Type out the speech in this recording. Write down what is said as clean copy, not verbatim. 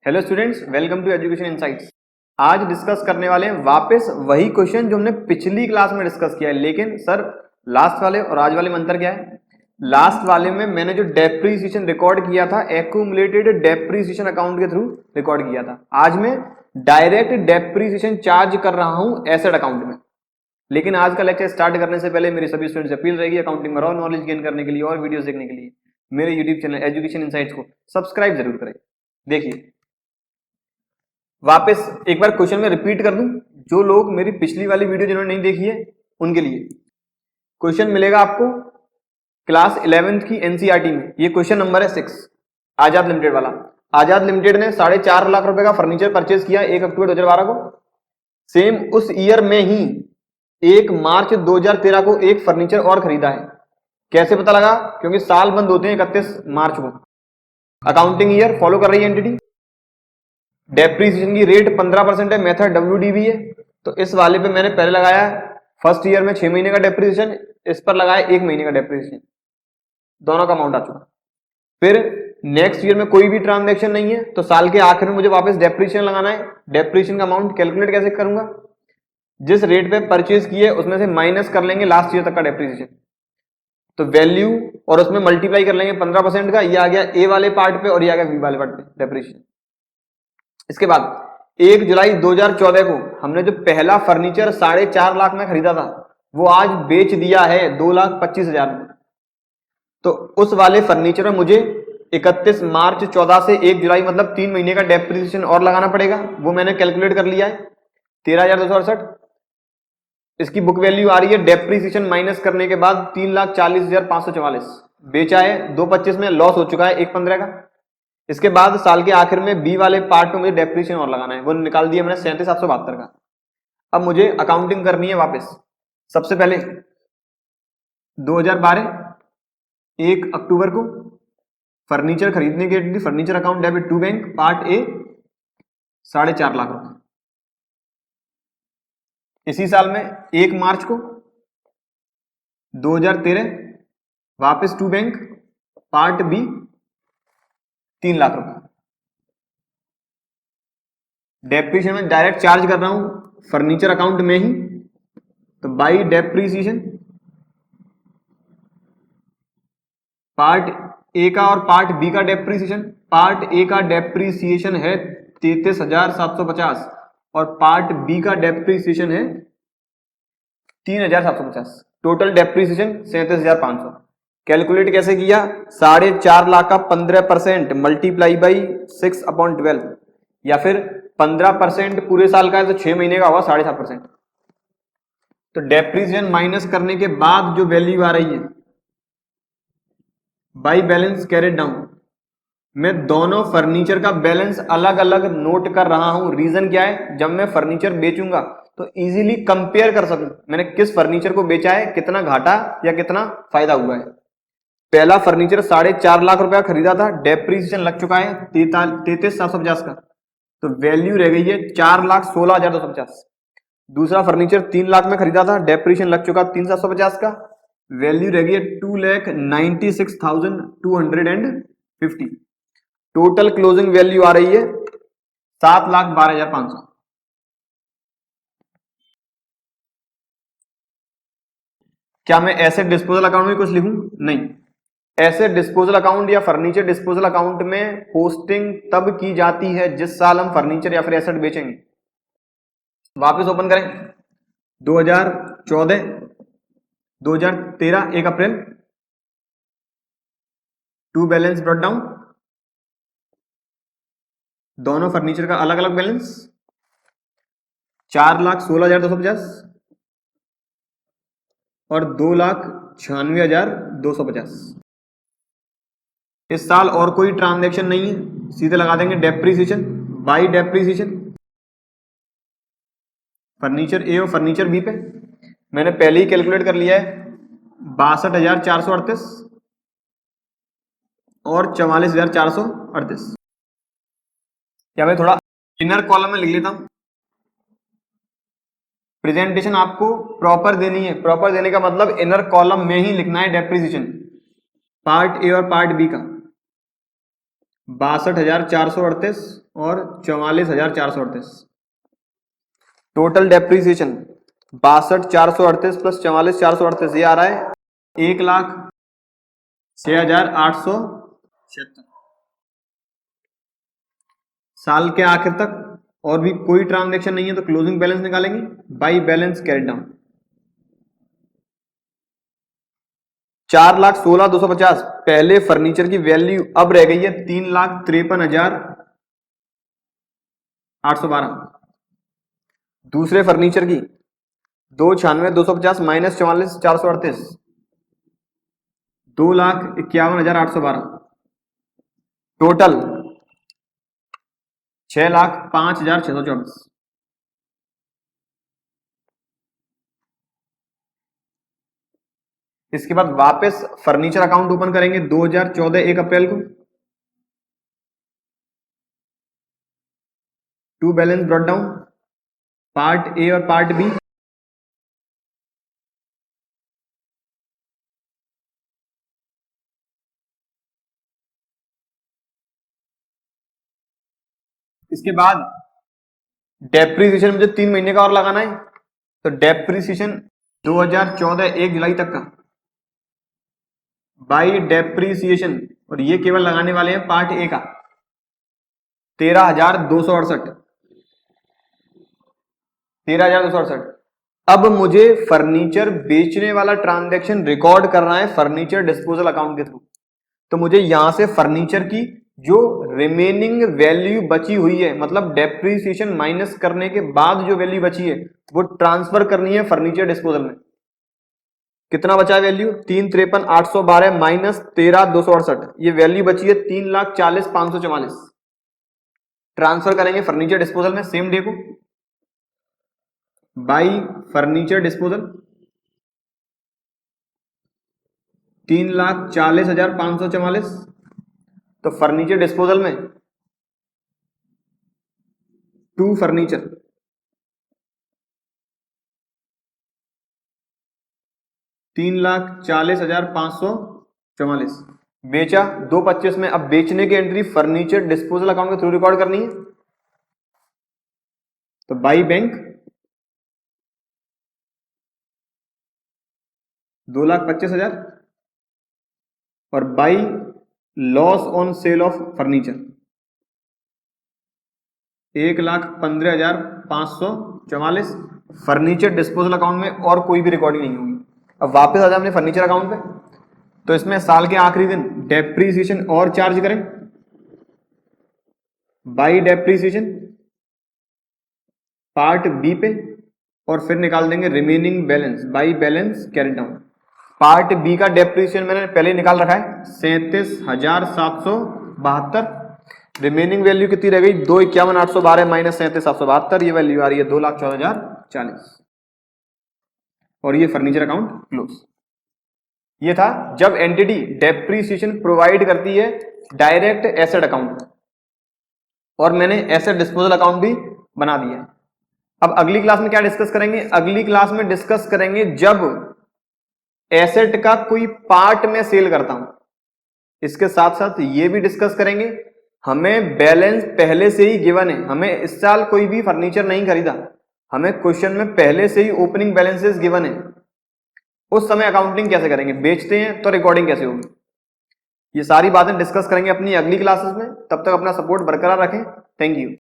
Hello students, welcome to education insights. आज discuss करने वाले हैं वापस वही क्वेश्चन जो हमने पिछली क्लास में डिस्कस किया है, लेकिन सर लास्ट वाले और आज वाले में अंतर क्या है? लास्ट वाले में मैंने जो डेप्रीसिएशन रिकॉर्ड किया था एक्यूमुलेटेड डेप्रीसिएशन अकाउंट के थ्रू रिकॉर्ड किया था। आज मैं डायरेक्ट डेप्रीसिएशन चार्ज कर रहा हूं एसेट अकाउंट में। लेकिन आज का लेक्चर स्टार्ट करने से पहले मेरी सभी स्टूडेंट्स से अपील रहेगी अकाउंटिंग में और नॉलेज गेन करने के लिए और वीडियोस देखने के लिए मेरे यूट्यूब चैनल एजुकेशन इनसाइट्स को सब्सक्राइब जरूर करें। देखिए वापस एक बार क्वेश्चन में रिपीट कर दूं, जो लोग मेरी पिछली वाली वीडियो जिन्होंने नहीं देखी है उनके लिए क्वेश्चन मिलेगा आपको क्लास 11th की एनसीईआरटी में। ये क्वेश्चन नंबर है 6, आजाद लिमिटेड वाला। आजाद लिमिटेड ने 4.5 लाख रुपए का फर्नीचर परचेज किया 1 अक्टूबर 2012 को। सेम उस ईयर में ही 1 मार्च 2013 को एक फर्नीचर और खरीदा है। कैसे पता लगा? क्योंकि साल बंद होते हैं 31 मार्च को। अकाउंटिंग ईयर फॉलो कर रही है एंटिटी। डेप्रीसिएशन की रेट 15% है, मेथड WDV है। तो इस वाले पे मैंने पहले लगाया फर्स्ट ईयर में 6 महीने का डेप्रीसिएशन, इस पर लगाया 1 महीने का डेप्रीसिएशन, दोनों का अमाउंट आ चुका। फिर नेक्स्ट ईयर में कोई भी ट्रांजैक्शन नहीं है तो साल के आखिर में मुझे वापस डेप्रीसिएशन लगाना है। डेप्रीसिएशन का अमाउंट कैलकुलेट कैसे करूंगा? जिस रेट पे परचेज किए उसमें से माइनस कर लेंगे लास्ट ईयर तक का डेप्रीसिएशन, तो वैल्यू और उसमें मल्टीप्लाई कर लेंगे 15% का। ये आ गया ए वाले पार्ट पे और ये आ गया बी वाले पार्ट पे डेप्रीसिएशन। इसके बाद 1 जुलाई 2014 को हमने जो पहला फर्नीचर 4.5 लाख में खरीदा था वो आज बेच दिया है 2,25,000 में। तो उस वाले फर्नीचर में मुझे 31 मार्च 14 से 1 जुलाई मतलब 3 महीने का डेप्रीसिएशन और लगाना पड़ेगा। वो मैंने कैलकुलेट कर लिया है 13,268। इसकी बुक वैल्यू आ रही है डेप्रीसिएशन माइनस करने के बाद 3,40,544। बेचा है 2,25 में, लॉस हो चुका है 1,15 का। इसके बाद साल के आखिर में बी वाले पार्ट में मुझे डेप्रीसिएशन और लगाना है, वो निकाल दिया मैंने 37,772 का। अब मुझे अकाउंटिंग करनी है वापस। सबसे पहले 2012 1 अक्टूबर को फर्नीचर खरीदने के लिए furniture account debit to bank part A 4.5 lakh रुपए। इसी साल में 1 मार्च को 2013 वापस to bank part B 3 lakh रुपए। डेप्रीसिएशन में डायरेक्ट चार्ज कर रहा हूं फर्नीचर अकाउंट में ही, तो बाई डेप्रीसिएशन पार्ट ए का और पार्ट बी का डेप्रीसिएशन। पार्ट ए का डेप्रीसिएशन है 33,750 और पार्ट बी का डेप्रीसिएशन है 3,750। Total depreciation 37,500। कैलकुलेट कैसे किया? 4.5 लाख का 15% मल्टीप्लाई बाई 6/12 या फिर 15% पूरे साल का है तो 6 महीने का होगा 7.5%। तो डेप्रीसिएशन माइनस करने के बाद जो वैल्यू आ रही है बाई बैलेंस कैरेट डाउन। मैं दोनों फर्नीचर का बैलेंस अलग अलग नोट कर रहा हूं। रीजन क्या है? जब मैं फर्नीचर बेचूंगा तो इजीली कंपेयर कर सकूं मैंने किस फर्नीचर को बेचा है, कितना घाटा या कितना फायदा हुआ है। पहला फर्नीचर 4.5 लाख रुपया खरीदा था, डेप्रीसिएशन लग चुका है 33,750 का, तो वैल्यू रह गई है 4,16,250। दूसरा फर्नीचर 3 लाख में खरीदा था, डेप्रीसिएशन लग चुका 3,750 का, वैल्यू रह गई है 2,96,250। टोटल क्लोजिंग वैल्यू आ रही है 7,12,500। क्या मैं एसेट डिस्पोजल अकाउंट में कुछ लिखूं? नहीं। एसेट डिस्पोजल अकाउंट या फर्नीचर डिस्पोजल अकाउंट में पोस्टिंग तब की जाती है जिस साल हम फर्नीचर या फिर एसेट बेचेंगे। वापस ओपन करें 2014 2013 1 अप्रैल टू बैलेंस ब्रॉट डाउन। दोनों फर्नीचर का अलग अलग बैलेंस 4,16,250 और 2,96,250। इस साल और कोई ट्रांजैक्शन नहीं है, सीधे लगा देंगे डेप्रीसिएशन बाई डेप्रीसिएशन फर्नीचर ए और फर्नीचर बी पे। मैंने पहले ही कैलकुलेट कर लिया है 62,438 और 44,438। या मैं थोड़ा इनर कॉलम में लिख लेता हूं। प्रेजेंटेशन आपको प्रॉपर देनी है। प्रॉपर देने का मतलब इनर कॉलम में ही लिखना है डेप्रीसिएशन पार्ट ए और पार्ट बी का 62,438 और 44,438। टोटल डेप्रीसिएशन 62,438 प्लस 44,438 ये आ रहा है 1,06,876। साल के आखिर तक और भी कोई ट्रांजैक्शन नहीं है तो क्लोजिंग बैलेंस निकालेंगे बाई बैलेंस कैरी डाउन। 4,16,250 पहले फर्नीचर की वैल्यू अब रह गई है 3,53,812। दूसरे फर्नीचर की 2,96,250 माइनस 44,438 2,51,812। टोटल 6,05,624। इसके बाद वापस फर्नीचर अकाउंट ओपन करेंगे 2014 1 अप्रैल को। To balance brought down part A और पार्ट बी। इसके बाद डेप्रीसिएशन मुझे 3 महीने का और लगाना है तो डेप्रीसिएशन 2014 1 जुलाई तक का बाई डेप्रीसिएशन, और ये केवल लगाने वाले हैं पार्ट ए का 13,268। 13,268। अब मुझे फर्नीचर बेचने वाला ट्रांजैक्शन रिकॉर्ड करना है फर्नीचर डिस्पोजल अकाउंट के थ्रू। तो मुझे यहां से फर्नीचर की जो रिमेनिंग वैल्यू बची हुई है, मतलब डेप्रीसिएशन माइनस करने के बाद जो वैल्यू बची है वो ट्रांसफर करनी है फर्नीचर डिस्पोजल में। कितना बचा है वैल्यू 3,53,812 माइनस 13,268। ये वैल्यू बची है 3,40,544। ट्रांसफर करेंगे फर्नीचर डिस्पोजल में सेम डे को बाई फर्नीचर डिस्पोजल 3,40,544। तो फर्नीचर डिस्पोजल में टू फर्नीचर 3,40,544 बेचा 2,25 में। अब बेचने की एंट्री फर्नीचर डिस्पोजल अकाउंट के थ्रू रिकॉर्ड करनी है तो बाई बैंक 2,25,000 और by loss on sale of furniture 1,15,544। Furniture disposal account में और कोई भी रिकॉर्डिंग नहीं होगी। अब वापस आ जाए अपने फर्नीचर अकाउंट पे तो इसमें साल के आखिरी दिन डेप्रीसिएशन और चार्ज करें बाई डेप्रीसिएशन पार्ट बी पे और फिर निकाल देंगे remaining balance by balance carry down. Part B का डेप्रीसिएशन मैंने पहले निकाल रखा है 37,772। रिमेनिंग वैल्यू कितनी रह गई 2,51,812 माइनस 37,772। ये वैल्यू आ रही है 2,14,040 और ये फर्नीचर अकाउंट क्लोज। ये था जब एंटिटी डेप्रीसिएशन प्रोवाइड करती है डायरेक्ट एसेट अकाउंट और मैंने एसेट डिस्पोजल अकाउंट भी बना दिया है। अब अगली क्लास में क्या डिस्कस करेंगे, अगली क्लास में डिस्कस करेंगे जब एसेट का कोई पार्ट में सेल करता हूं। इसके साथ साथ ये भी डिस्कस करेंगे हमें बैलेंस पहले से ही गिवन है, हमें इस साल कोई भी फर्नीचर नहीं खरीदा, हमें क्वेश्चन में पहले से ही ओपनिंग बैलेंसेस गिवन है। उस समय अकाउंटिंग कैसे करेंगे, बेचते हैं तो रिकॉर्डिंग कैसे होगी, ये सारी बातें डिस्कस करेंगे अपनी अगली क्लासेस में। तब तक अपना सपोर्ट बरकरार रखें। Thank you.